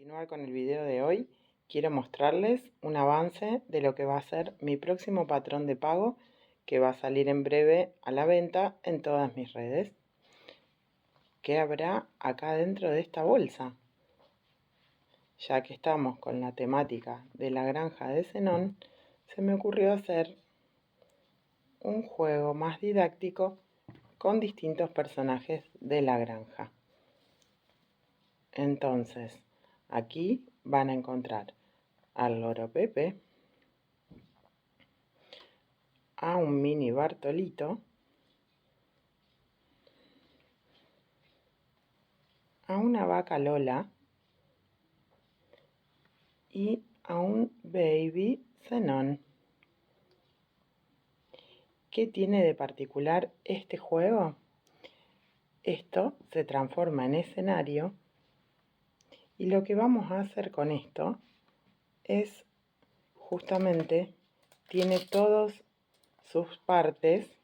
continuar con el video de hoy, quiero mostrarles un avance de lo que va a ser mi próximo patrón de pago que va a salir en breve a la venta en todas mis redes. ¿Qué habrá acá dentro de esta bolsa? Ya que estamos con la temática de la granja de Zenón, se me ocurrió hacer un juego más didáctico con distintos personajes de la granja. Entonces, aquí van a encontrar al loro Pepe, a un mini Bartolito, a una vaca Lola y a un baby Zenón. ¿Qué tiene de particular este juego? Esto se transforma en escenario y lo que vamos a hacer con esto es justamente tiene todas sus partes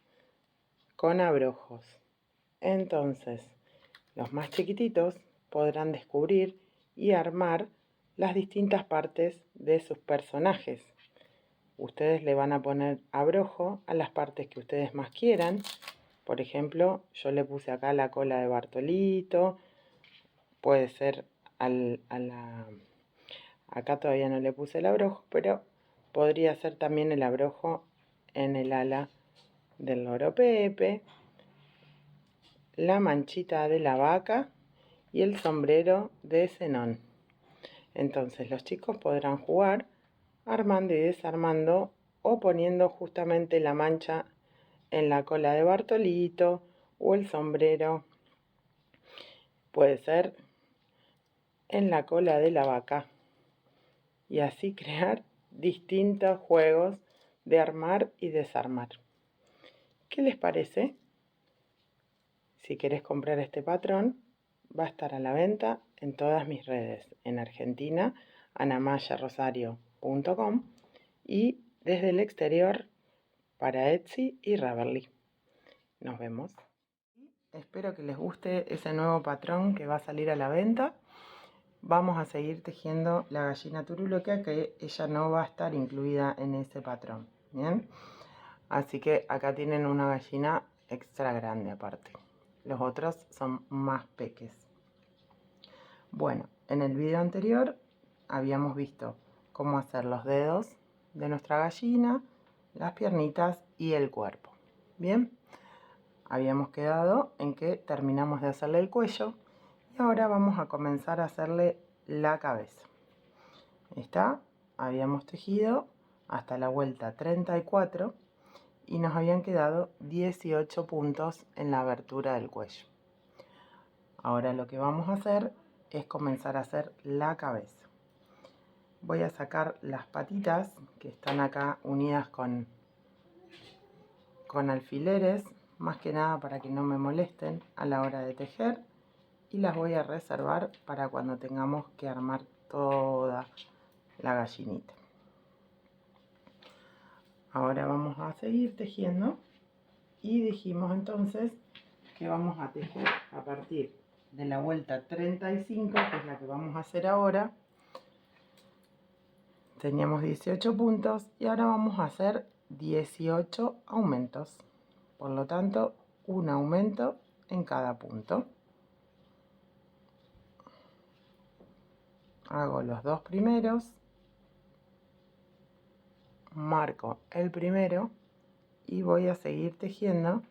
con abrojos. Entonces, los más chiquititos podrán descubrir y armar las distintas partes de sus personajes. Ustedes le van a poner abrojo a las partes que ustedes más quieran. Por ejemplo, yo le puse acá la cola de Bartolito. Puede ser acá todavía no le puse el abrojo, pero podría ser también el abrojo en el ala del loro Pepe, la manchita de la vaca y el sombrero de Zenón. Entonces los chicos podrán jugar armando y desarmando o poniendo justamente la mancha en la cola de Bartolito o el sombrero puede ser en la cola de la vaca y así crear distintos juegos de armar y desarmar. ¿Qué les parece? Si querés comprar este patrón, va a estar a la venta en todas mis redes. En Argentina, anamayarosario.com y desde el exterior para Etsy y Ravelry. Nos vemos. Espero que les guste ese nuevo patrón que va a salir a la venta. Vamos a seguir tejiendo la gallina turuloca, que ella no va a estar incluida en ese patrón. Bien, así que acá tienen una gallina extra grande aparte. Los otros son más peques. Bueno, en el video anterior habíamos visto cómo hacer los dedos de nuestra gallina, las piernitas y el cuerpo. Bien, habíamos quedado en que terminamos de hacerle el cuello y ahora vamos a comenzar a hacerle la cabeza. Habíamos tejido hasta la vuelta 34 y nos habían quedado 18 puntos en la abertura del cuello. Ahora lo que vamos a hacer es comenzar a hacer la cabeza. Voy a sacar las patitas que están acá unidas con alfileres, más que nada para que no me molesten a la hora de tejer, y las voy a reservar para cuando tengamos que armar toda la gallinita. Ahora vamos a seguir tejiendo y dijimos entonces que vamos a tejer a partir de la vuelta 35, que es la que vamos a hacer ahora. Teníamos 18 puntos y ahora vamos a hacer 18 aumentos. Por lo tanto, un aumento en cada punto. Hago los dos primeros, marco el primero y voy a seguir tejiendo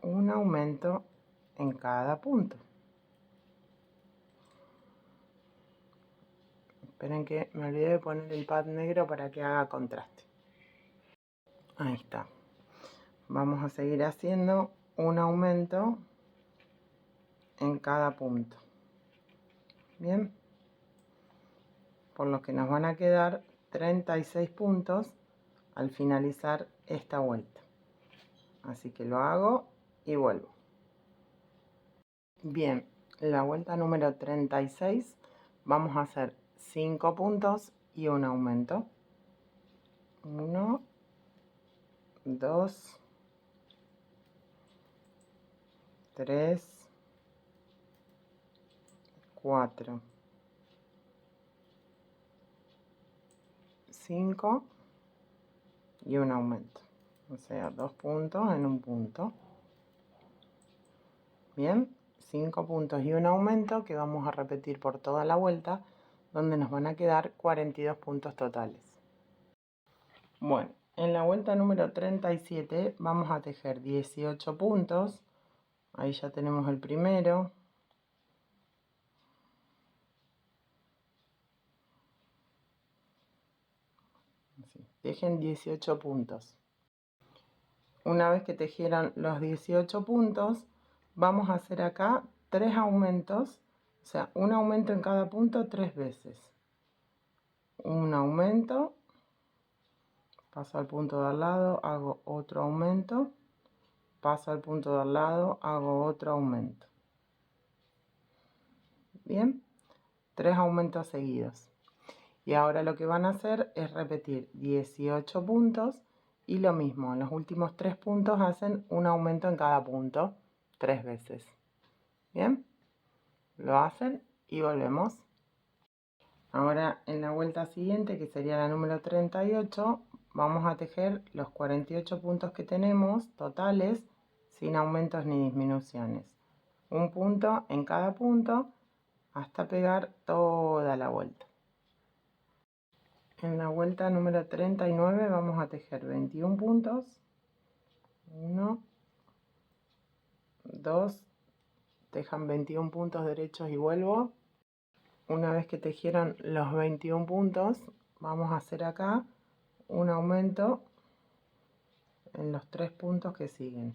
un aumento en cada punto. Esperen que me olvidé de poner el pad negro para que haga contraste. Ahí está. Vamos a seguir haciendo un aumento en cada punto. Bien. Por lo que nos van a quedar 36 puntos al finalizar esta vuelta. Así que lo hago y vuelvo. Bien, la vuelta número 36 vamos a hacer 5 puntos y un aumento. 1, 2, 3, 4, 5 y un aumento. O sea, 2 puntos en un punto. Bien, 5 puntos y un aumento que vamos a repetir por toda la vuelta, donde nos van a quedar 42 puntos totales. Bueno, en la vuelta número 37 vamos a tejer 18 puntos. Ahí ya tenemos el primero. Así, tejen 18 puntos. Una vez que tejieron los 18 puntos, vamos a hacer acá 3 aumentos, o sea, un aumento en cada punto 3 veces. Un aumento, paso al punto de al lado, hago otro aumento, paso al punto de al lado, hago otro aumento. Bien, 3 aumentos seguidos. Y ahora lo que van a hacer es repetir 18 puntos y lo mismo, en los últimos 3 puntos hacen un aumento en cada punto 3 veces. Bien, lo hacen y volvemos. Ahora en la vuelta siguiente, que sería la número 38, vamos a tejer los 48 puntos que tenemos totales sin aumentos ni disminuciones. Un punto en cada punto hasta pegar toda la vuelta. En la vuelta número 39 vamos a tejer 21 puntos. 1, 2, tejan 21 puntos derechos y vuelvo. Una vez que tejieron los 21 puntos, vamos a hacer acá un aumento en los 3 puntos que siguen.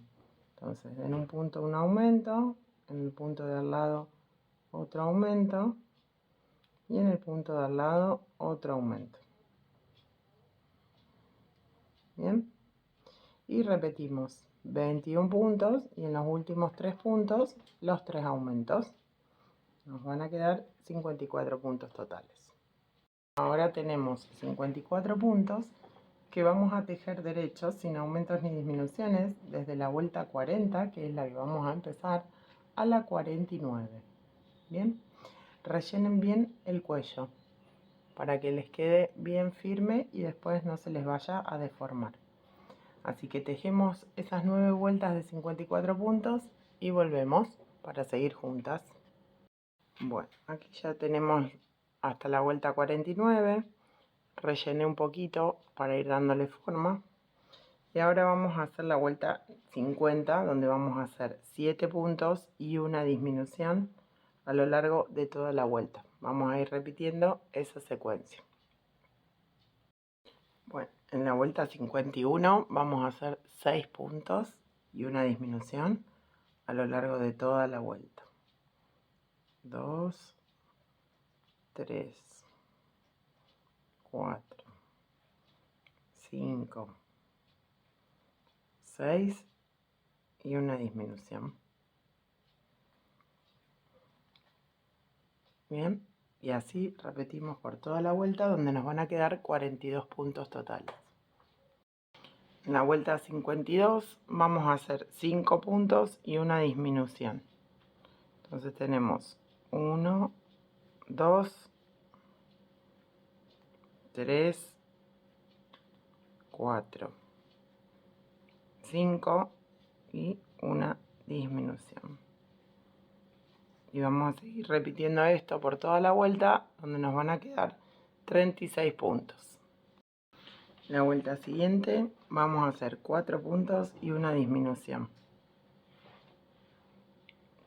Entonces, en un punto un aumento, en el punto de al lado otro aumento y en el punto de al lado otro aumento. Bien, y repetimos 21 puntos y en los últimos 3 puntos los 3 aumentos. Nos van a quedar 54 puntos totales. Ahora tenemos 54 puntos que vamos a tejer derechos sin aumentos ni disminuciones desde la vuelta 40, que es la que vamos a empezar, a la 49. Bien, rellenen bien el cuello para que les quede bien firme y después no se les vaya a deformar. Así que tejemos esas 9 vueltas de 54 puntos y volvemos para seguir juntas. Bueno, aquí ya tenemos hasta la vuelta 49. Rellené un poquito para ir dándole forma. Y ahora vamos a hacer la vuelta 50, donde vamos a hacer 7 puntos y una disminución a lo largo de toda la vuelta. Vamos a ir repitiendo esa secuencia. Bueno, en la vuelta 51 vamos a hacer 6 puntos y una disminución a lo largo de toda la vuelta. 2, 3, 4, 5, 6 y una disminución. Bien, y así repetimos por toda la vuelta, donde nos van a quedar 42 puntos totales. En la vuelta 52 vamos a hacer 5 puntos y una disminución. Entonces tenemos 1, 2, 3, 4, 5 y una disminución. Y vamos a seguir repitiendo esto por toda la vuelta, donde nos van a quedar 36 puntos. En la vuelta siguiente vamos a hacer 4 puntos y una disminución.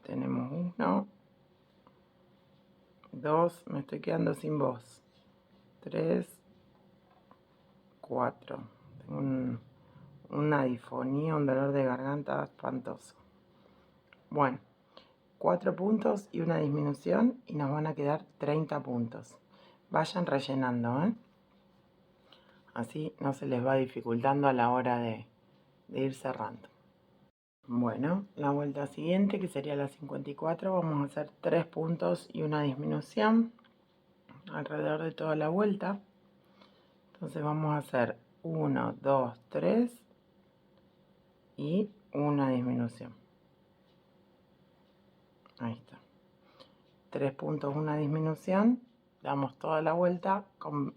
Tenemos 1, 2, me estoy quedando sin voz, 3, 4. Tengo una disfonía, un dolor de garganta espantoso. Bueno, 4 puntos y una disminución y nos van a quedar 30 puntos. Vayan rellenando, ¿eh? Así no se les va dificultando a la hora de ir cerrando. Bueno, la vuelta siguiente, que sería la 54, vamos a hacer 3 puntos y una disminución alrededor de toda la vuelta. Entonces vamos a hacer 1, 2, 3 y una disminución. Ahí está. 3 puntos, una disminución damos toda la vuelta,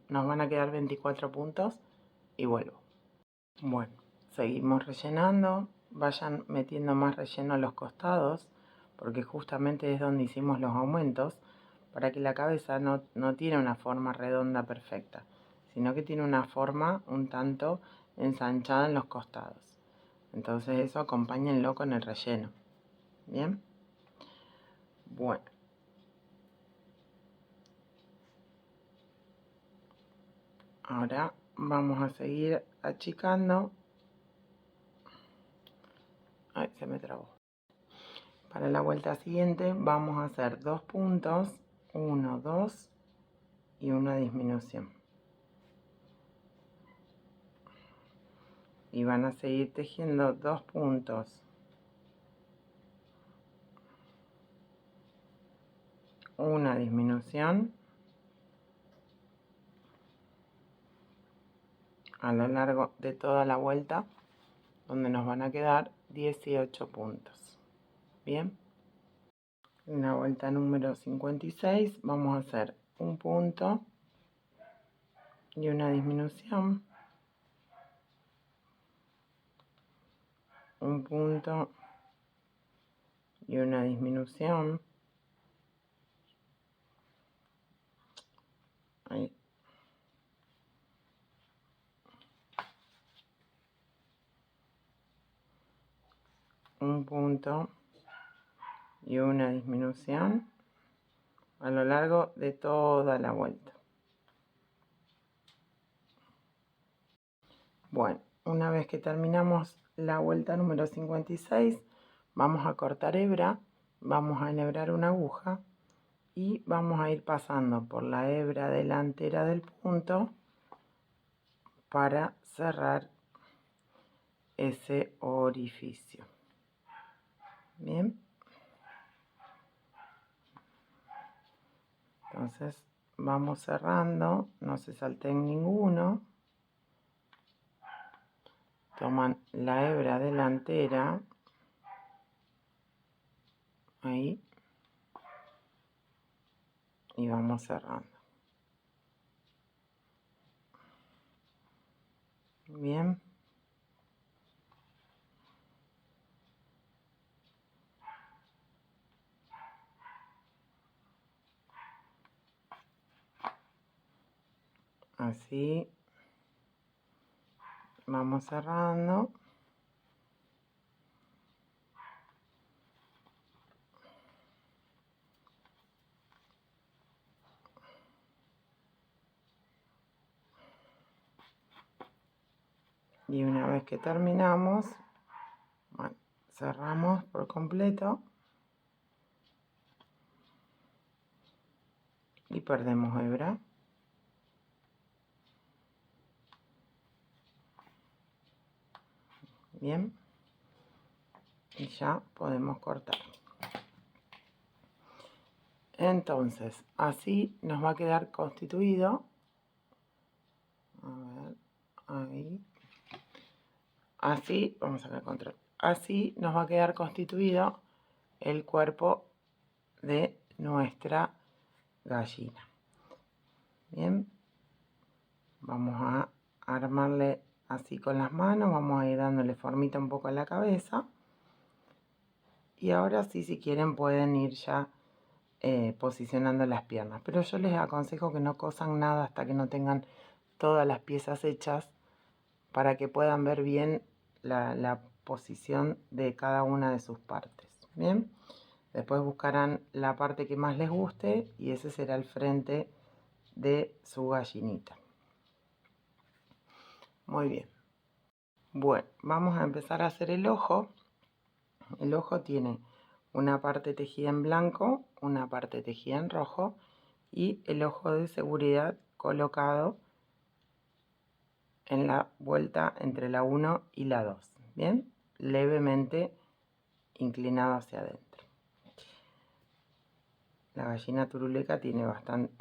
nos van a quedar 24 puntos y vuelvo. Bueno, seguimos rellenando, vayan metiendo más relleno a los costados, porque justamente es donde hicimos los aumentos, para que la cabeza no tiene una forma redonda perfecta, sino que tiene una forma un tanto ensanchada en los costados. Entonces eso acompáñenlo con el relleno. ¿Bien? Bueno. Ahora vamos a seguir achicando. Ay, se me trabó. Para la vuelta siguiente vamos a hacer 2 puntos, 1, 2 y una disminución. Y van a seguir tejiendo 2 puntos, una disminución a lo largo de toda la vuelta, donde nos van a quedar 18 puntos. Bien, en la vuelta número 56 vamos a hacer un punto y una disminución, un punto y una disminución. Ahí. Un punto y una disminución a lo largo de toda la vuelta. Bueno, una vez que terminamos la vuelta número 56, vamos a cortar hebra, vamos a enhebrar una aguja y vamos a ir pasando por la hebra delantera del punto para cerrar ese orificio. Bien. Entonces vamos cerrando, no se salten ninguno. Toman la hebra delantera, ahí, y vamos cerrando. Bien. Así vamos cerrando. Y una vez que terminamos, bueno, cerramos por completo y perdemos hebra. Bien, y ya podemos cortar. Entonces, así nos va a quedar constituido. A ver, ahí. Así, vamos a ver control. Así nos va a quedar constituido el cuerpo de nuestra gallina. Bien, vamos a armarle así con las manos, vamos a ir dándole formita un poco a la cabeza. Y ahora sí, si quieren pueden ir ya posicionando las piernas, pero yo les aconsejo que no cosan nada hasta que no tengan todas las piezas hechas, para que puedan ver bien la posición de cada una de sus partes. Bien, después buscarán la parte que más les guste y ese será el frente de su gallinita. Muy bien. Bueno, vamos a empezar a hacer el ojo. El ojo tiene una parte tejida en blanco, una parte tejida en rojo y el ojo de seguridad colocado en la vuelta entre la 1 y la 2. Bien, levemente inclinado hacia adentro. La gallina turuleca tiene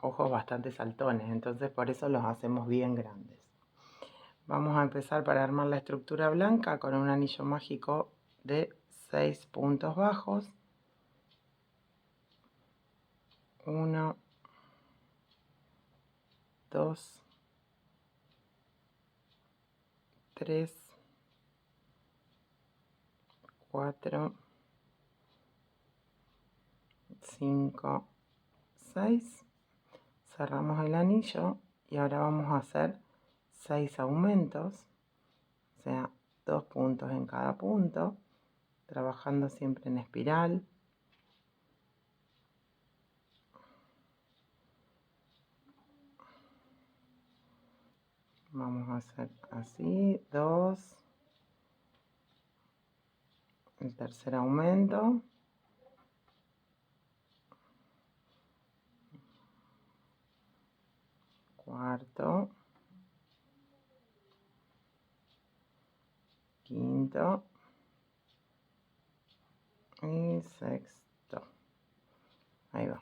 ojos bastante saltones, entonces por eso los hacemos bien grandes. Vamos a empezar para armar la estructura blanca con un anillo mágico de 6 puntos bajos. 1, 2, 3, 4, 5, 6. Cerramos el anillo y ahora vamos a hacer 6 aumentos, o sea, 2 puntos en cada punto, trabajando siempre en espiral. Vamos a hacer así, 2, el tercer aumento, cuarto, quinto y sexto. Ahí va.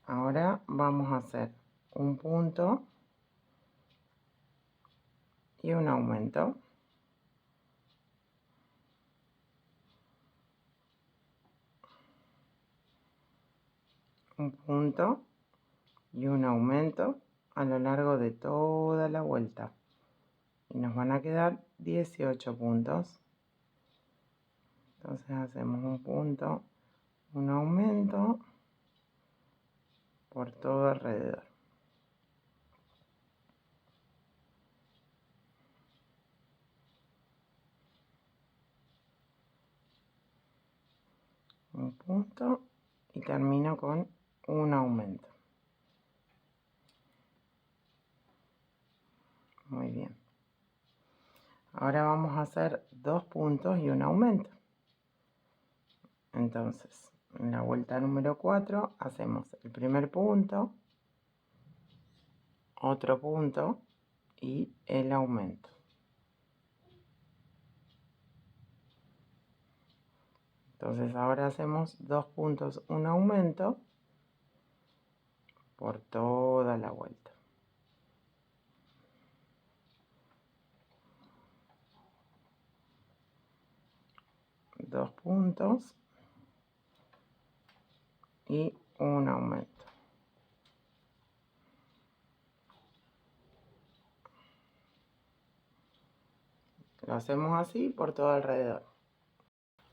Ahora vamos a hacer un punto y un aumento. Un punto y un aumento a lo largo de toda la vuelta. Y nos van a quedar 18 puntos. Entonces hacemos un punto, un aumento por todo alrededor. Un punto y termino con un aumento. Muy bien. Ahora vamos a hacer 2 puntos y un aumento. Entonces, en la vuelta número 4 hacemos el primer punto, otro punto y el aumento. Entonces ahora hacemos 2 puntos, un aumento por toda la vuelta. Dos puntos y un aumento. Lo hacemos así por todo alrededor.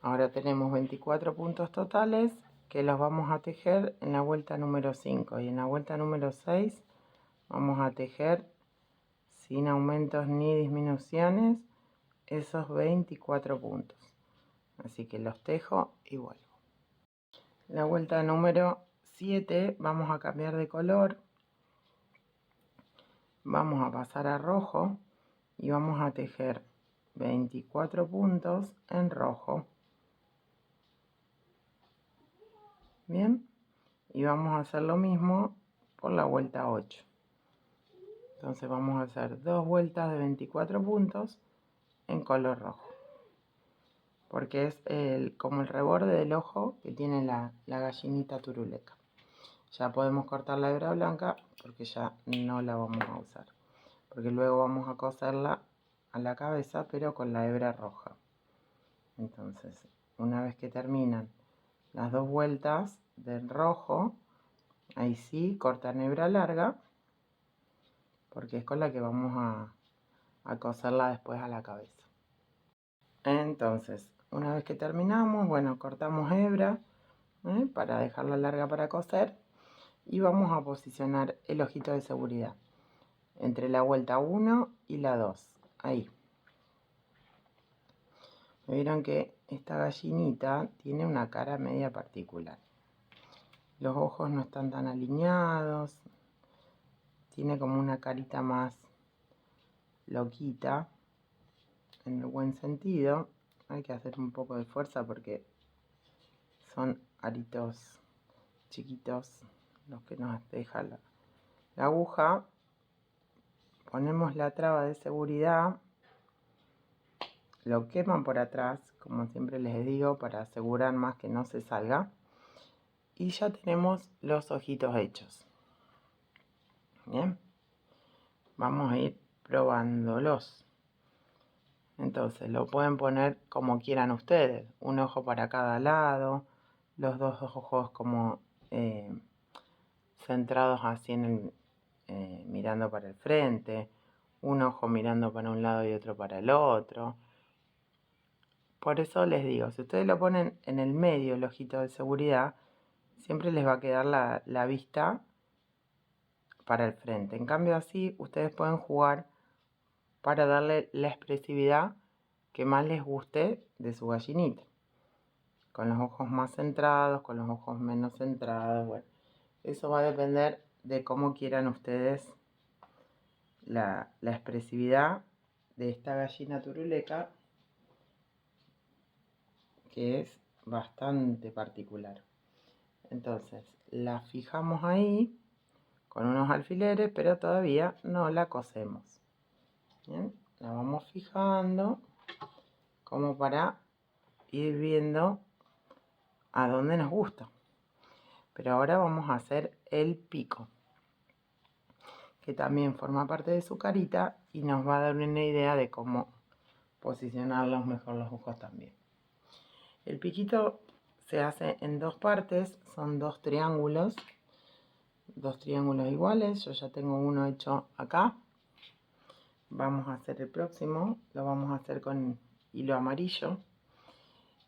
Ahora tenemos 24 puntos totales que los vamos a tejer en la vuelta número 5 y en la vuelta número 6 vamos a tejer sin aumentos ni disminuciones esos 24 puntos. Así que los tejo y vuelvo. La vuelta número 7 vamos a cambiar de color. Vamos a pasar a rojo y vamos a tejer 24 puntos en rojo. Bien, y vamos a hacer lo mismo por la vuelta 8. Entonces vamos a hacer 2 vueltas de 24 puntos en color rojo, porque es como el reborde del ojo que tiene la gallinita turuleca. Ya podemos cortar la hebra blanca porque ya no la vamos a usar, porque luego vamos a coserla a la cabeza pero con la hebra roja. Entonces, una vez que terminan las 2 vueltas del rojo, ahí sí cortan hebra larga, porque es con la que vamos a coserla después a la cabeza. Entonces, una vez que terminamos, bueno, cortamos hebra para dejarla larga para coser y vamos a posicionar el ojito de seguridad entre la vuelta 1 y la 2, ahí. Vieron que esta gallinita tiene una cara media particular. Los ojos no están tan alineados. Tiene como una carita más loquita, en el buen sentido. Hay que hacer un poco de fuerza porque son aritos chiquitos los que nos deja la aguja. Ponemos la traba de seguridad. Lo queman por atrás, como siempre les digo, para asegurar más que no se salga. Y ya tenemos los ojitos hechos. Bien, vamos a ir probándolos. Entonces lo pueden poner como quieran ustedes, un ojo para cada lado, los 2 ojos como centrados así mirando para el frente, un ojo mirando para un lado y otro para el otro. Por eso les digo, si ustedes lo ponen en el medio, el ojito de seguridad, siempre les va a quedar la vista para el frente. En cambio así, ustedes pueden jugar para darle la expresividad que más les guste de su gallinita. Con los ojos más centrados, con los ojos menos centrados, bueno. Eso va a depender de cómo quieran ustedes la expresividad de esta gallina turuleca, que es bastante particular. Entonces la fijamos ahí con unos alfileres, pero todavía no la cosemos. Bien, la vamos fijando como para ir viendo a dónde nos gusta. Pero ahora vamos a hacer el pico, que también forma parte de su carita y nos va a dar una idea de cómo posicionarlos mejor los ojos también. El piquito se hace en dos partes, son dos triángulos iguales. Yo ya tengo uno hecho acá. Vamos a hacer el próximo, lo vamos a hacer con hilo amarillo.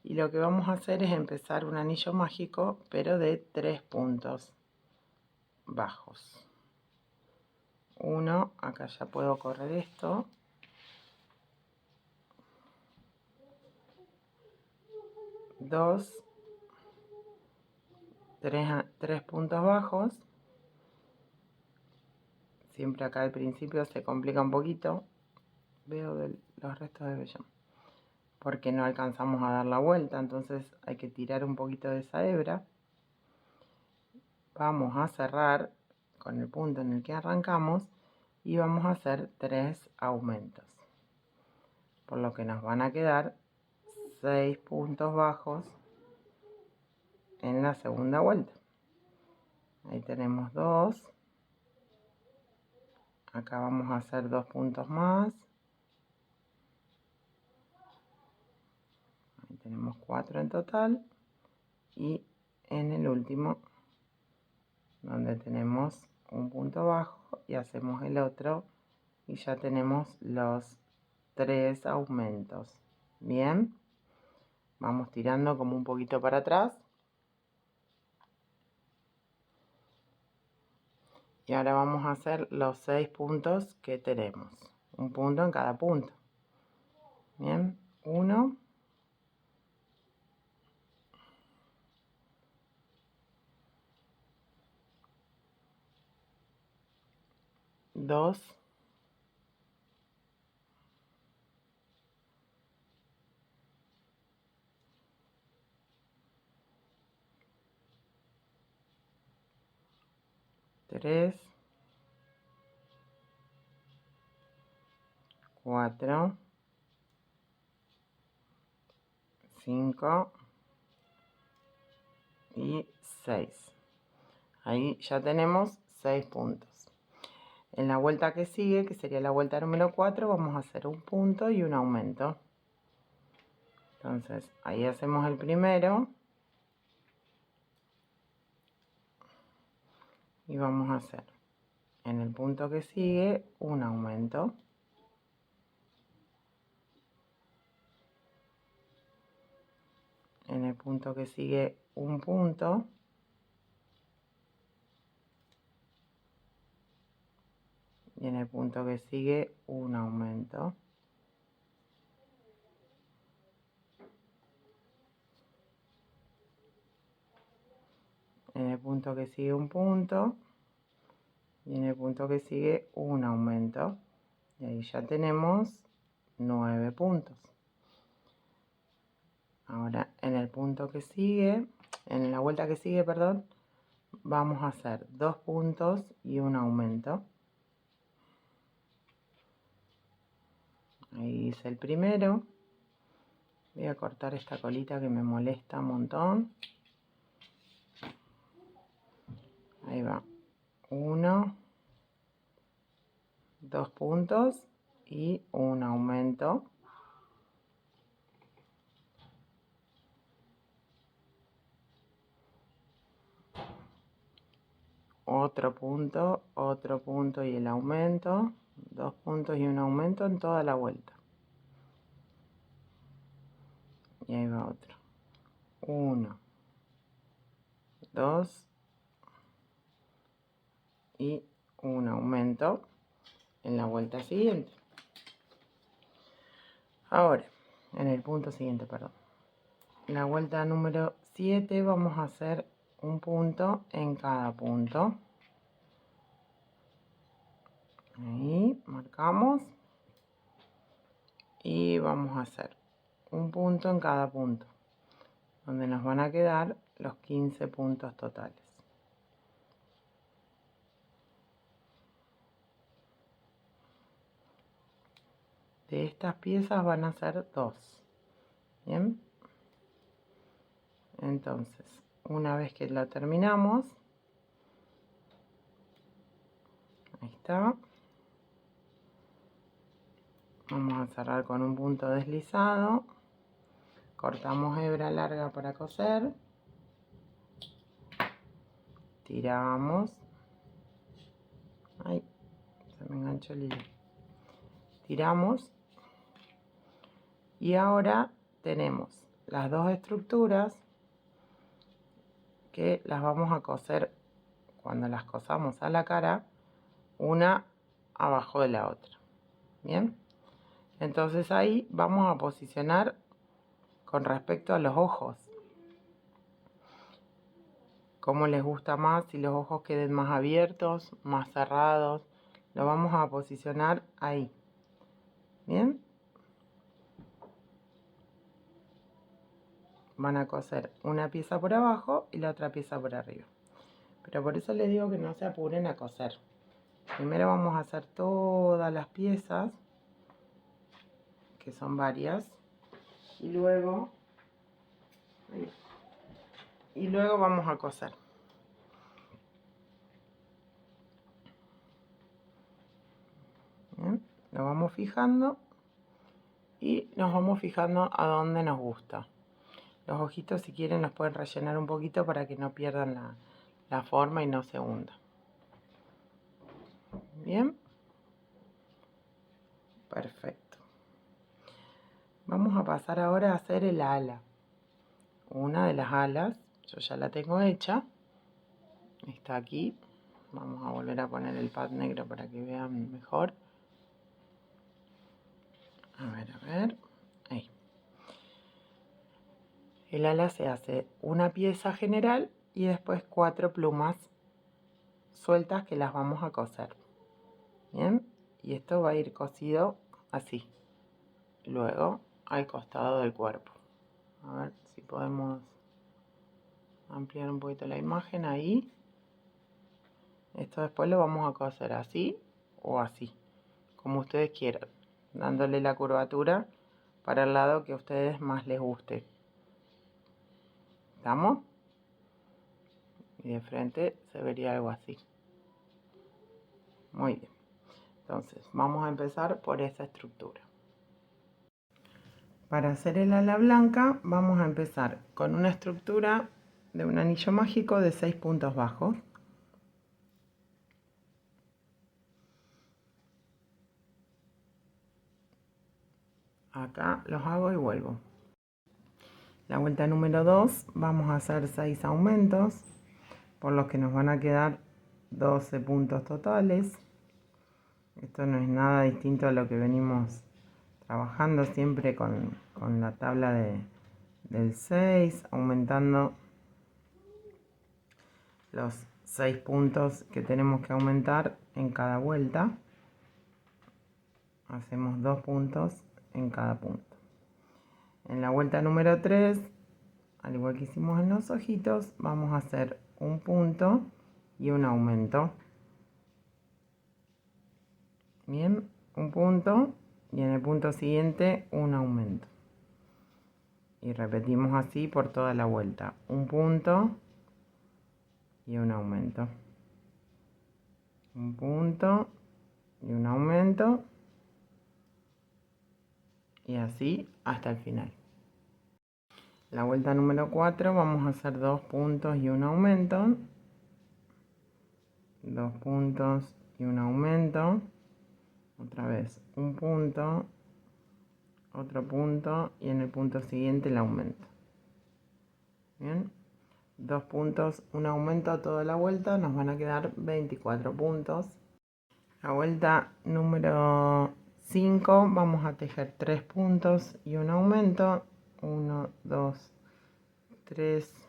Y lo que vamos a hacer es empezar un anillo mágico, pero de 3 puntos bajos. Uno, acá ya puedo correr esto. Dos, tres puntos bajos. Siempre acá al principio se complica un poquito. Veo los restos de vellón, porque no alcanzamos a dar la vuelta, entonces hay que tirar un poquito de esa hebra. Vamos a cerrar con el punto en el que arrancamos y vamos a hacer 3 aumentos, por lo que nos van a quedar 6 puntos bajos en la segunda vuelta. Ahí tenemos 2. Acá vamos a hacer 2 puntos más. Ahí tenemos 4 en total. Y en el último, donde tenemos un punto bajo, y hacemos el otro y ya tenemos los 3 aumentos. Bien, vamos tirando como un poquito para atrás. Y ahora vamos a hacer los 6 puntos que tenemos. Un punto en cada punto. Bien, 1. 2. 3. 4. 5 y 6. Ahí ya tenemos 6 puntos. En la vuelta que sigue, que sería la vuelta número 4, vamos a hacer un punto y un aumento. Entonces ahí hacemos el primero y vamos a hacer en el punto que sigue un aumento. En el punto que sigue un punto. Y en el punto que sigue un aumento. En el punto que sigue un punto. Y en el punto que sigue un aumento. Y ahí ya tenemos 9 puntos. Ahora en el punto que sigue, en la vuelta que sigue, perdón, vamos a hacer 2 puntos y un aumento. Ahí hice el primero. Voy a cortar esta colita que me molesta un montón. Ahí va. 1, 2 puntos y un aumento. otro punto y el aumento, 2 puntos y un aumento en toda la vuelta. Y ahí va otro. 1, 2 y un aumento en la vuelta siguiente. Ahora, en el punto siguiente, perdón. En la vuelta número 7 vamos a hacer un punto en cada punto. Ahí marcamos y vamos a hacer un punto en cada punto, donde nos van a quedar los 15 puntos totales. De estas piezas van a ser 2. Bien. Entonces, una vez que lo terminamos, ahí está. Vamos a cerrar con un punto deslizado. Cortamos hebra larga para coser. Tiramos. Ay, se me enganchó el hilo. Tiramos. Y ahora tenemos las dos estructuras que las vamos a coser cuando las cosamos a la cara, una abajo de la otra. Bien. Entonces ahí vamos a posicionar con respecto a los ojos. Cómo les gusta más, si los ojos queden más abiertos, más cerrados. Lo vamos a posicionar ahí. Bien. Van a coser una pieza por abajo y la otra pieza por arriba. Pero por eso les digo que no se apuren a coser. Primero vamos a hacer todas las piezas, que son varias, y luego vamos a coser. Bien, lo vamos fijando y nos vamos fijando a dónde nos gusta. Los ojitos, si quieren, los pueden rellenar un poquito para que no pierdan la forma y no se hunda. Bien. Perfecto. Vamos a pasar ahora a hacer el ala. Una de las alas, yo ya la tengo hecha. Está aquí. Vamos a volver a poner el pad negro para que vean mejor. A ver. Ahí. El ala se hace una pieza general y después 4 plumas sueltas que las vamos a coser. Bien. Y esto va a ir cosido así. Luego al costado del cuerpo. A ver si podemos ampliar un poquito la imagen ahí. Esto después lo vamos a coser así o así, como ustedes quieran, dándole la curvatura para el lado que a ustedes más les guste. ¿Estamos? Y de frente se vería algo así. Muy bien. Entonces vamos a empezar por esa estructura. Para hacer el ala blanca vamos a empezar con una estructura de un anillo mágico de 6 puntos bajos. Acá los hago y vuelvo. La vuelta número 2 vamos a hacer 6 aumentos, por los que nos van a quedar 12 puntos totales. Esto no es nada distinto a lo que venimos trabajando siempre con la tabla del 6, aumentando los 6 puntos que tenemos que aumentar en cada vuelta. Hacemos 2 puntos en cada punto. En la vuelta número 3, al igual que hicimos en los ojitos, vamos a hacer un punto y un aumento. Bien, un punto y en el punto siguiente un aumento. Y repetimos así por toda la vuelta. Un punto y un aumento. Un punto y un aumento. Y así hasta el final. La vuelta número 4 vamos a hacer 2 puntos y un aumento. 2 puntos y un aumento, otra vez un punto, otro punto y en el punto siguiente el aumento. Bien, 2 puntos, un aumento toda la vuelta, nos van a quedar 24 puntos. La vuelta número 5 vamos a tejer 3 puntos y un aumento, 1, 2, 3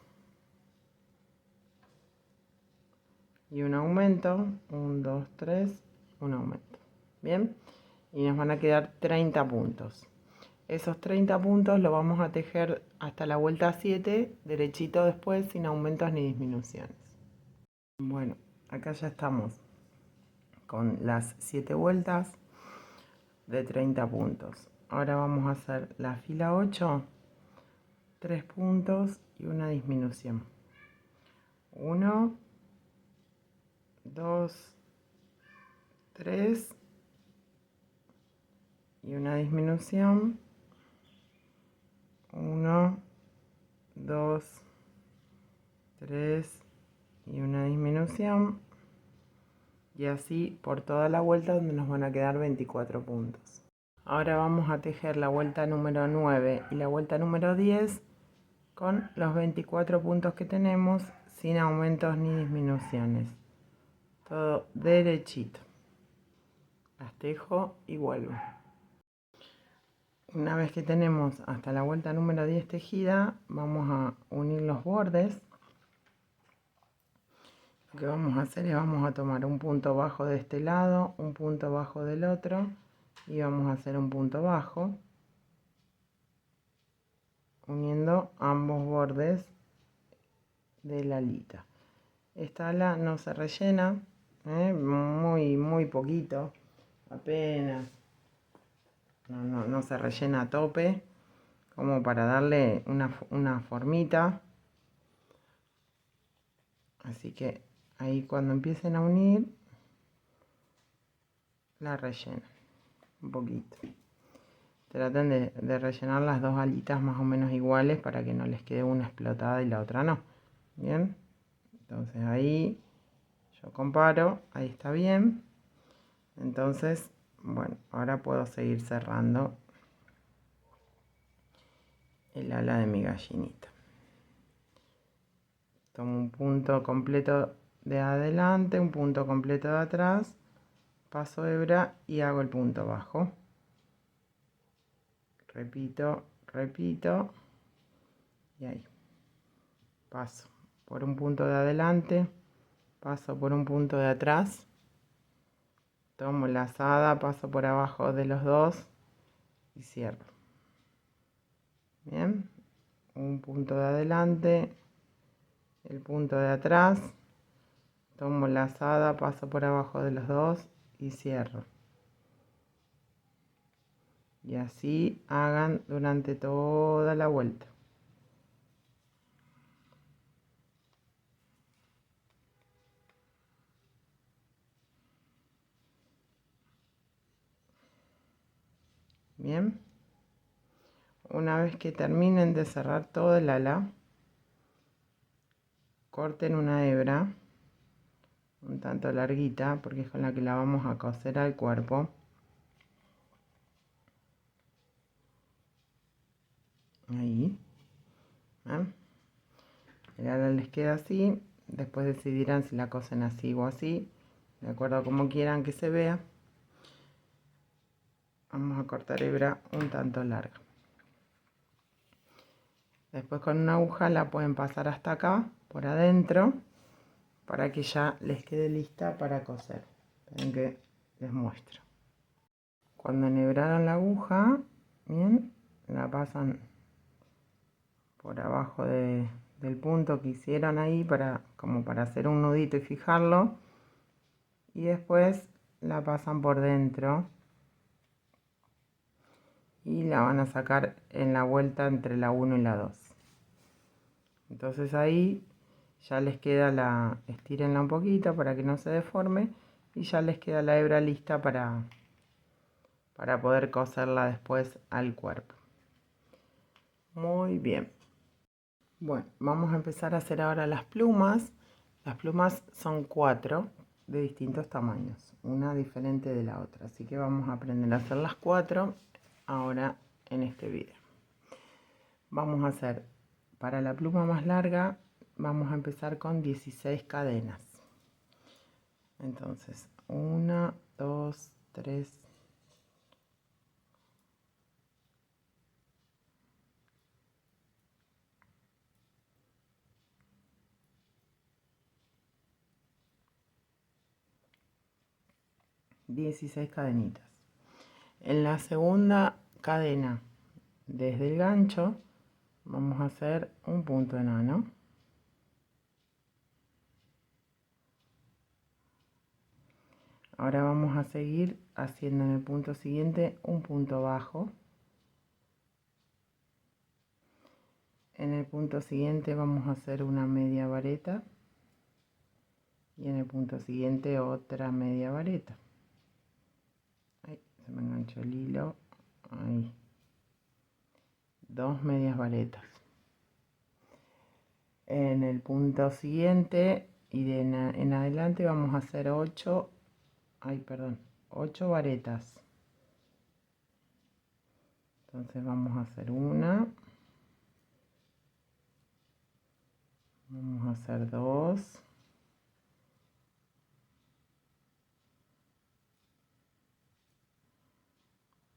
y un aumento, 1, 2, 3, un aumento. Bien, y nos van a quedar 30 puntos. Esos 30 puntos lo vamos a tejer hasta la vuelta 7, derechito después, sin aumentos ni disminuciones. Bueno, acá ya estamos con las 7 vueltas de 30 puntos. Ahora vamos a hacer la fila 8, 3 puntos y una disminución. 1, 2, 3 y una disminución. 1, 2, 3 y una disminución. Y así por toda la vuelta, donde nos van a quedar 24 puntos. Ahora vamos a tejer la vuelta número 9 y la vuelta número 10 con los 24 puntos que tenemos, sin aumentos ni disminuciones. Todo derechito. Las tejo y vuelvo. Una vez que tenemos hasta la vuelta número 10 tejida, vamos a unir los bordes. Lo que vamos a hacer es vamos a tomar un punto bajo de este lado, un punto bajo del otro y vamos a hacer un punto bajo, uniendo ambos bordes de la alita. Esta ala no se rellena, muy poquito, apenas, no se rellena a tope, como para darle una formita. Así que ahí cuando empiecen a unir, la rellenan un poquito. Traten de rellenar las dos alitas más o menos iguales para que no les quede una explotada y la otra no. Bien, entonces ahí yo comparo, ahí está bien. Entonces, bueno, ahora puedo seguir cerrando el ala de mi gallinita. Tomo un punto completo de adelante, un punto completo de atrás, paso hebra y hago el punto bajo. Repito y ahí paso por un punto de adelante, paso por un punto de atrás, tomo lazada, paso por abajo de los dos y cierro. Bien, un punto de adelante, el punto de atrás, tomo lazada, paso por abajo de los dos y cierro. Y así hagan durante toda la vuelta. Bien, una vez que terminen de cerrar todo el ala, corten una hebra un tanto larguita porque es con la que la vamos a coser al cuerpo. Ahí. ¿Ven? El ala les queda así. Después decidirán si la cosen así o así, de acuerdo a como quieran que se vea. Vamos a cortar hebra un tanto larga. Después con una aguja la pueden pasar hasta acá, por adentro, para que ya les quede lista para coser. Ven que les muestro. Cuando enhebraron la aguja, bien, la pasan por abajo del punto que hicieron ahí, como para hacer un nudito y fijarlo. Y después la pasan por dentro y la van a sacar en la vuelta entre la 1 y la 2. Entonces ahí ya les queda estírenla un poquito para que no se deforme y ya les queda la hebra lista para poder coserla después al cuerpo. Muy bien. Bueno, vamos a empezar a hacer ahora las plumas. Las plumas son 4. de distintos tamaños, una diferente de la otra. Así que vamos a aprender a hacer las 4 ahora en este video. Vamos a hacer, para la pluma más larga, vamos a empezar con 16 cadenas. Entonces, 1, 2, 3, 16 cadenitas. En la segunda cadena, desde el gancho, vamos a hacer un punto enano. Ahora vamos a seguir haciendo en el punto siguiente un punto bajo. En el punto siguiente vamos a hacer una media vareta. Y en el punto siguiente otra media vareta. Ay, se me enganchó el hilo. Ahí. 2 medias varetas. En el punto siguiente y en adelante vamos a hacer 8 varetas. Entonces vamos a hacer una, vamos a hacer 2,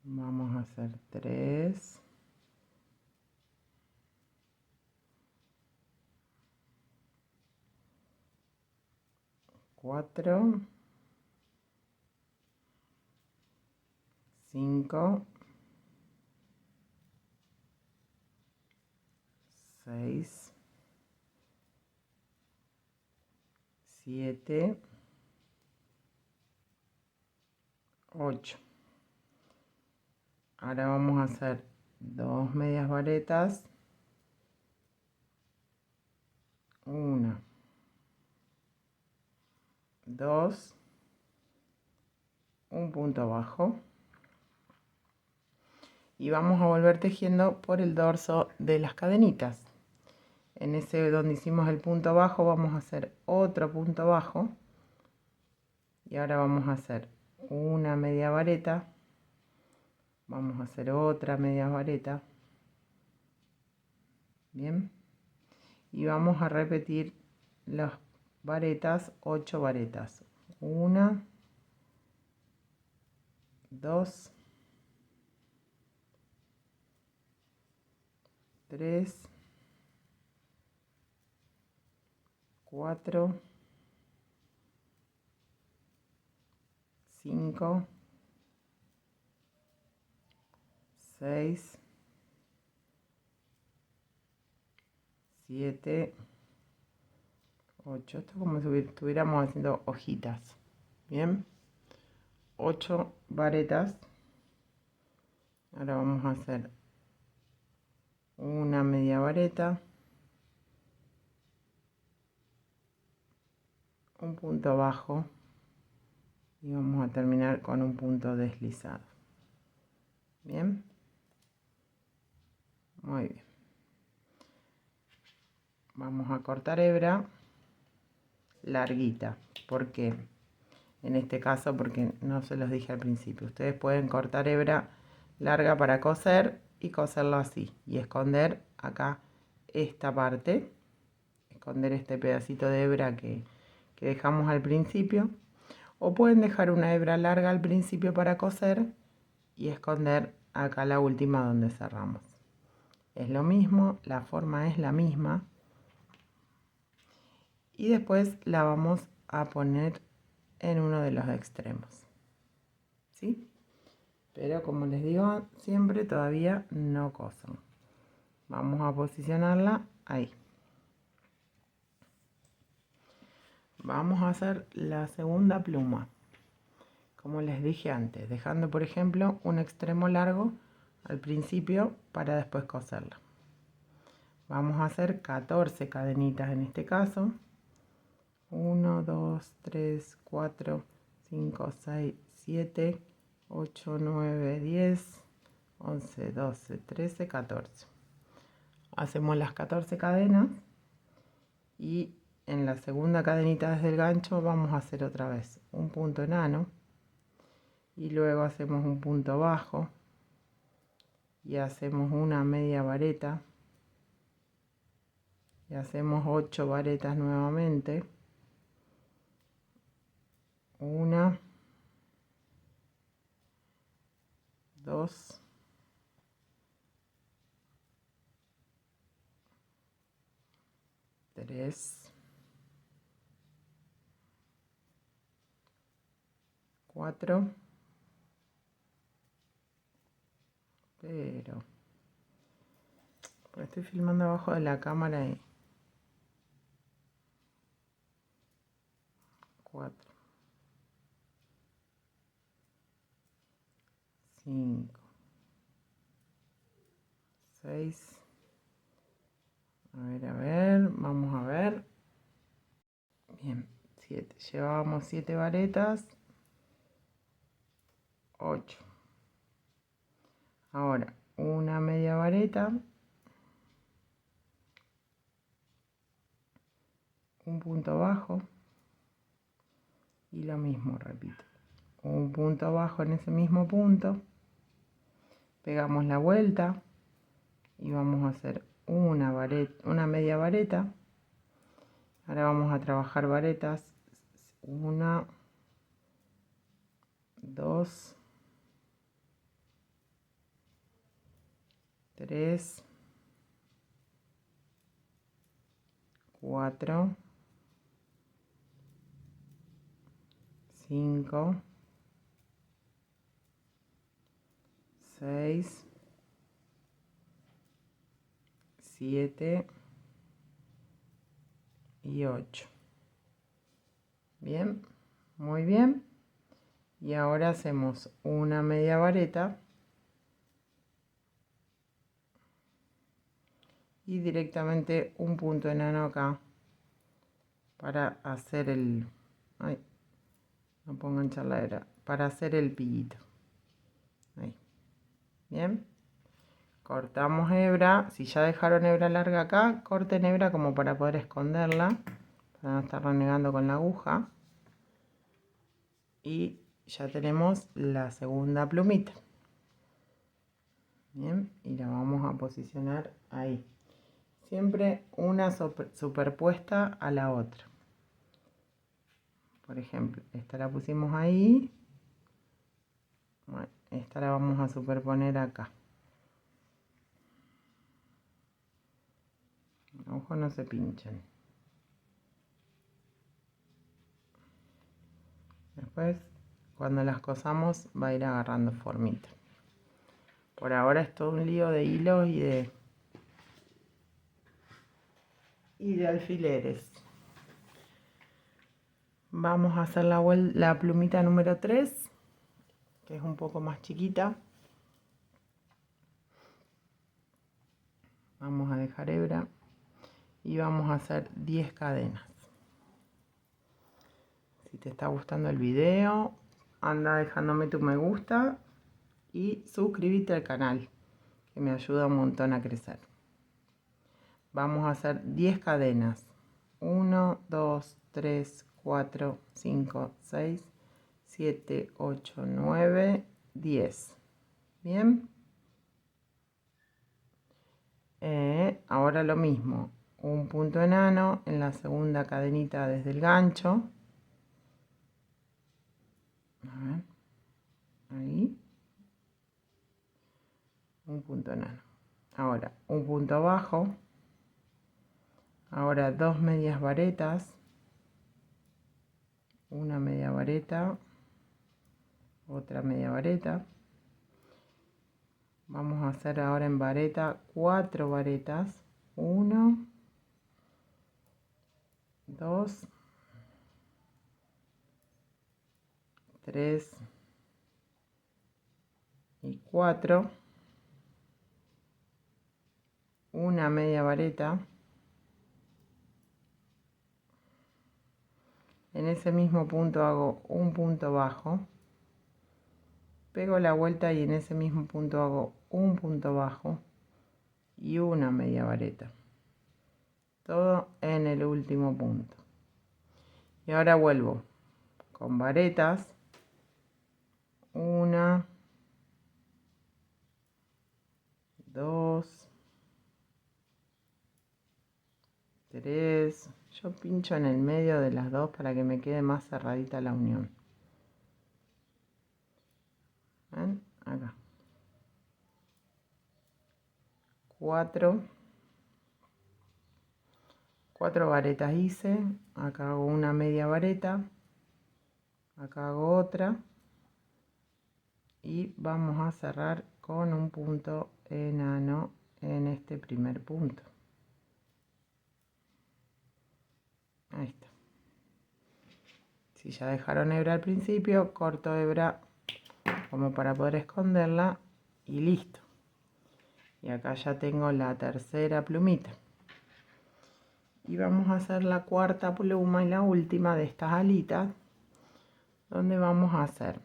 vamos a hacer 3, 4, 5, 6, 7, 8. Ahora vamos a hacer 2 medias varetas, 1, 2, un punto bajo y vamos a volver tejiendo por el dorso de las cadenitas. En ese donde hicimos el punto bajo vamos a hacer otro punto bajo y ahora vamos a hacer una media vareta, vamos a hacer otra media vareta, bien, y vamos a repetir las varetas, 8 varetas, 1, 2, 3, 4, 5, 6, 7, 8. Esto es como si estuviéramos haciendo hojitas. Bien, 8 varetas. Ahora vamos a hacer una media vareta, un punto bajo y vamos a terminar con un punto deslizado. Bien, muy bien. Vamos a cortar hebra larguita. ¿Por qué? En este caso porque no se los dije al principio. Ustedes pueden cortar hebra larga para coser y coserlo así y esconder acá esta parte, esconder este pedacito de hebra que dejamos al principio, o pueden dejar una hebra larga al principio para coser y esconder acá la última donde cerramos. Es lo mismo, la forma es la misma y después la vamos a poner en uno de los extremos, ¿sí? Pero como les digo siempre, todavía no cosen. Vamos a posicionarla ahí. Vamos a hacer la segunda pluma, como les dije antes, dejando por ejemplo un extremo largo al principio para después coserla. Vamos a hacer 14 cadenitas en este caso. 1, 2, 3, 4, 5, 6, 7, 8, 9, 10, 11, 12, 13, 14. Hacemos las 14 cadenas y en la segunda cadenita desde el gancho vamos a hacer otra vez un punto enano y luego hacemos un punto bajo y hacemos una media vareta y hacemos 8 varetas nuevamente, 1, 2, 3, 4, pero pues estoy filmando abajo de la cámara y 4, 5, 6, a ver, vamos a ver, bien, 7, llevábamos 7 varetas, 8, ahora una media vareta, un punto bajo y lo mismo, repito, un punto bajo en ese mismo punto, pegamos la vuelta y vamos a hacer una media vareta. Ahora vamos a trabajar varetas, 1, 2, 3, 4, 5, 6, 7 y 8. Bien, muy bien. Y ahora hacemos una media vareta y directamente un punto enano acá para hacer el... Ay, no pongo en charladera, para hacer el pillito. Ahí. Bien. Cortamos hebra. Si ya dejaron hebra larga acá, corten hebra como para poder esconderla, para no estar renegando con la aguja. Y ya tenemos la segunda plumita. Bien, y la vamos a posicionar ahí. Siempre una superpuesta a la otra. Por ejemplo, esta la pusimos ahí. Bueno, esta la vamos a superponer acá. Ojo, no se pinchen. Después, cuando las cosamos, va a ir agarrando formita. Por ahora es todo un lío de hilos y de alfileres. Vamos a hacer la plumita número 3, que es un poco más chiquita. Vamos a dejar hebra y vamos a hacer 10 cadenas. Si te está gustando el video, anda dejándome tu me gusta y suscríbete al canal, que me ayuda un montón a crecer. Vamos a hacer 10 cadenas. 1, 2, 3, 4, 5, 6, 7, 8, 9, 10. Bien. Ahora lo mismo. Un punto enano en la segunda cadenita desde el gancho. A ver. Ahí. Un punto enano. Ahora un punto bajo. Ahora 2 medias varetas. Una media vareta. Otra media vareta. Vamos a hacer ahora en vareta 4 varetas. 1, 2, 3 y 4. Una media vareta. En ese mismo punto hago un punto bajo. Pego la vuelta y en ese mismo punto hago un punto bajo y una media vareta. todo en el último punto. Y ahora vuelvo con varetas. 1, 2, 3. Yo pincho en el medio de las dos para que me quede más cerradita la unión. ¿Ven? Acá. 4 varetas hice. Acá hago una media vareta. Acá hago otra. Y vamos a cerrar con un punto enano en este primer punto. Ahí está. Si ya dejaron hebra al principio, corto hebra como para poder esconderla y listo. Y acá ya tengo la tercera plumita. Y vamos a hacer la cuarta pluma y la última de estas alitas, donde vamos a hacer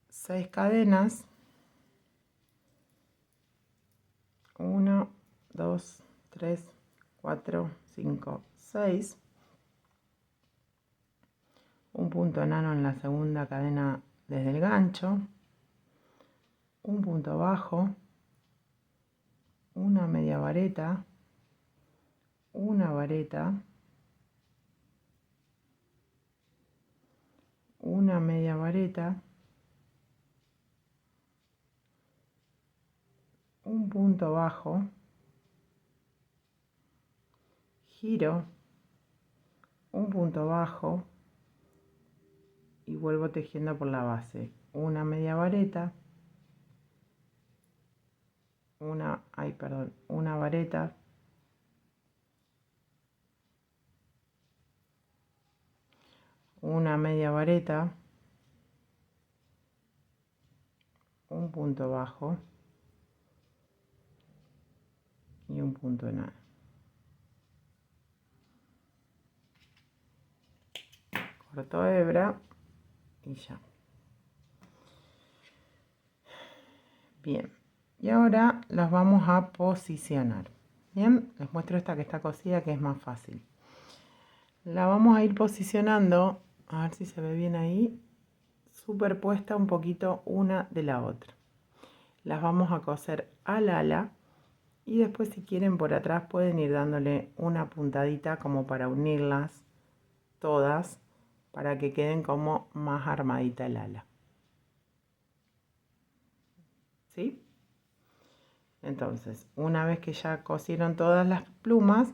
6 cadenas. 1, 2, 3, 4, 5, 6. Un punto enano en la segunda cadena desde el gancho. Un punto bajo. Una media vareta. Una vareta. Una media vareta. Un punto bajo. Giro. Un punto bajo. Y vuelvo tejiendo por la base. Una media vareta. Una vareta. Una media vareta. Un punto bajo. Y un punto enano. Corto hebra y ya. Bien, y ahora las vamos a posicionar. Bien, les muestro esta que está cosida, que es más fácil. La vamos a ir posicionando, a ver si se ve bien ahí, superpuesta un poquito una de la otra. Las vamos a coser al ala y después, si quieren, por atrás pueden ir dándole una puntadita como para unirlas todas, para que queden como más armadita el ala. ¿Sí? Entonces, una vez que ya cosieron todas las plumas,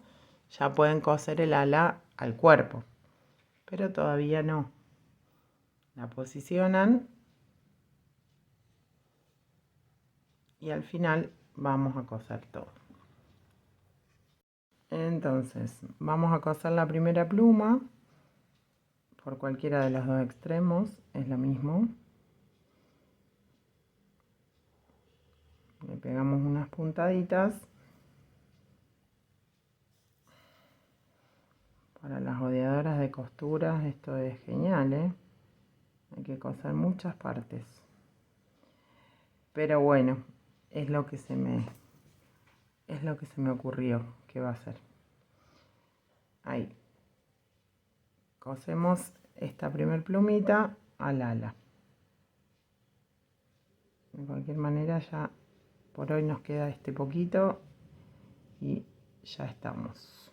ya pueden coser el ala al cuerpo, pero todavía no. La posicionan y al final vamos a coser todo. Entonces, vamos a coser la primera pluma por cualquiera de los dos extremos, es lo mismo. Le pegamos unas puntaditas. Para las odiadoras de costuras esto es genial, ¿eh? Hay que coser muchas partes. Pero bueno, es lo que se me ocurrió que va a ser. Ahí. Cosemos esta primer plumita al ala. De cualquier manera, ya por hoy nos queda este poquito y ya estamos.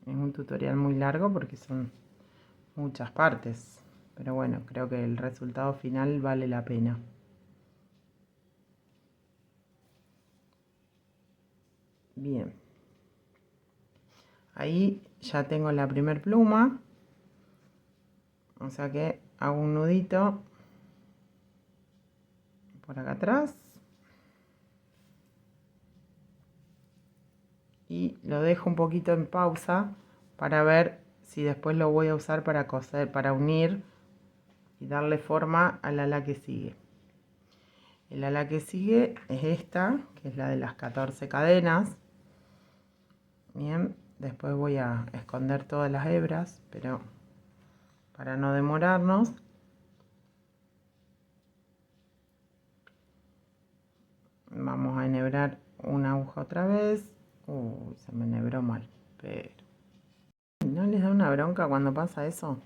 Es un tutorial muy largo porque son muchas partes, pero bueno, creo que el resultado final vale la pena. Bien, ahí ya tengo la primer pluma, o sea que hago un nudito por acá atrás y lo dejo un poquito en pausa para ver si después lo voy a usar para coser, para unir y darle forma al ala que sigue. El ala que sigue es esta, que es la de las 14 cadenas. Bien, después voy a esconder todas las hebras, pero para no demorarnos, enhebrar una aguja otra vez. Uy, se me enhebró mal, pero... ¿No les da una bronca cuando pasa eso?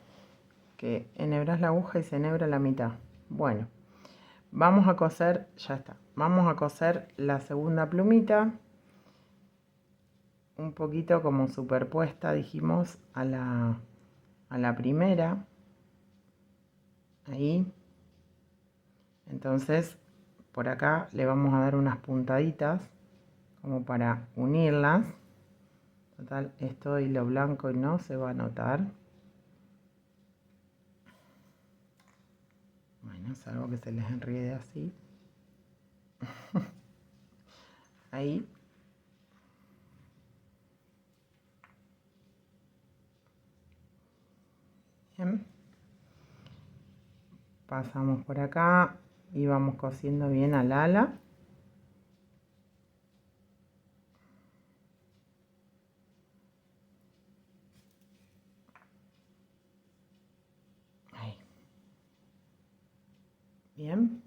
Que enhebras la aguja y se enhebra la mitad. Bueno, vamos a coser, ya está. Vamos a coser la segunda plumita. Un poquito como superpuesta, dijimos, a la primera. Ahí. Entonces, por acá le vamos a dar unas puntaditas como para unirlas. Total, esto hilo blanco y no se va a notar. Bueno, salvo que se les enriede así. Ahí. Bien. Pasamos por acá y vamos cosiendo bien al ala. Ahí. Bien.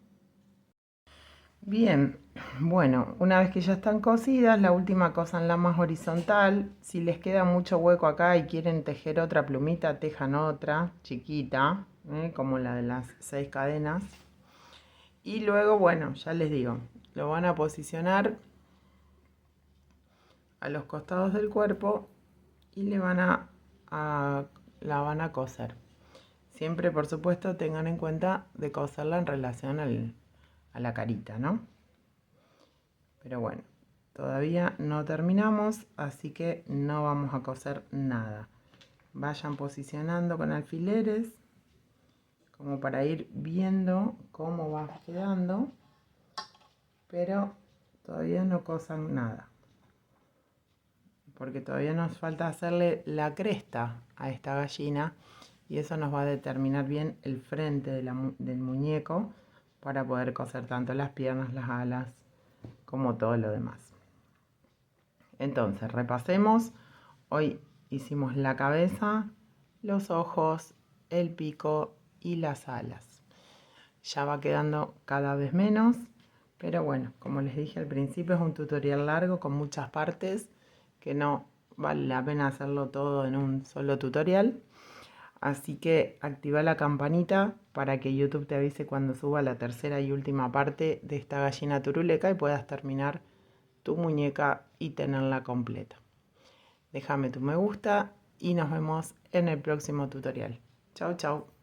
Bien, bueno, una vez que ya están cosidas, la última cosa en la más horizontal. Si les queda mucho hueco acá y quieren tejer otra plumita, tejan otra chiquita, como la de las 6 cadenas. Y luego, bueno, ya les digo, lo van a posicionar a los costados del cuerpo y le van la van a coser. Siempre, por supuesto, tengan en cuenta de coserla en relación a la carita, ¿no? Pero bueno, todavía no terminamos, así que no vamos a coser nada. Vayan posicionando con alfileres, como para ir viendo cómo va quedando, pero todavía no cosan nada, porque todavía nos falta hacerle la cresta a esta gallina, y eso nos va a determinar bien el frente del muñeco, para poder coser tanto las piernas, las alas, como todo lo demás. Entonces, repasemos. Hoy hicimos la cabeza, los ojos, el pico y las alas. Ya va quedando cada vez menos, pero bueno, como les dije al principio, es un tutorial largo con muchas partes que no vale la pena hacerlo todo en un solo tutorial. Así que activa la campanita para que YouTube te avise cuando suba la tercera y última parte de esta gallina turuleca y puedas terminar tu muñeca y tenerla completa. Déjame tu me gusta y nos vemos en el próximo tutorial. Chau, chau.